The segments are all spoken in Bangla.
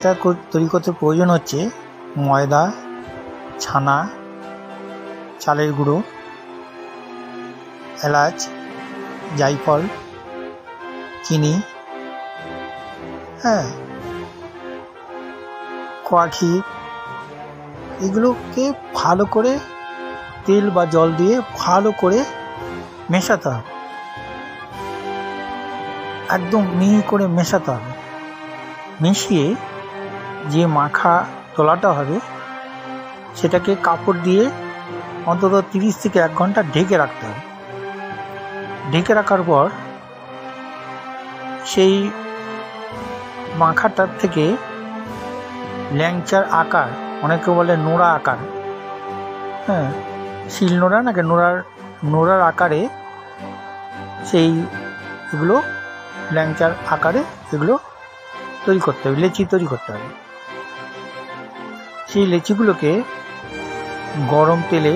এটা তৈরি করতে প্রয়োজন হচ্ছে ময়দা, ছানা, চালের গুঁড়ো, এলাচ, জায়ফল, চিনি, খোয়া ক্ষীর, এগুলোকে ভালো করে তেল বা জল দিয়ে ভালো করে মেশাতে হবে, একদম মিহি করে মেশাতে হবে। মিশিয়ে যে মাখা তোলাটা হবে সেটাকে কাপড় দিয়ে অন্তত 30 থেকে 1 ঘন্টা ঢেকে রাখতে হবে। ঢেকে রাখার পর সেই মাখাটার থেকে ল্যাংচার আকার, অনেকে বলে নোড়া আকার, শিল নোড়া নাকি নোড়ার আকারে সেই এগুলো ল্যাংচার আকারে এগুলো তৈরি করতে হবে, লেচি তৈরি করতে হবে। সেই লেচিগুলোকে গরম তেলে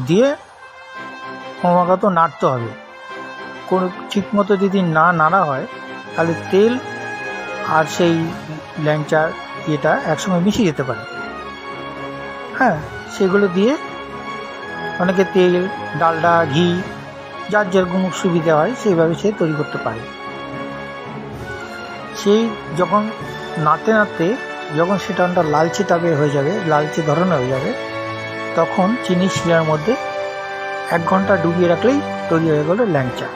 দিয়ে ক্রমাগত নাড়তে হবে। কোনো ঠিক মতো যদি না নাড়া হয় তাহলে তেল আর সেই ল্যাংচার এটা একসঙ্গে মিশে যেতে পারে। সেগুলো দিয়ে অনেকে তেল, ডালডা, ঘি যার যেরকম সুবিধা হয় সেইভাবে সে তৈরি করতে পারে। সেই যখন নাড়তে নাড়তে যখন সেটা লালচে টাইপের হয়ে যাবে, লালচে ধরনের হয়ে যাবে, তখন চিনি শিরার মধ্যে 1 ঘন্টা ডুবিয়ে রাখলেই তৈরি হয়ে গেল ল্যাংচা।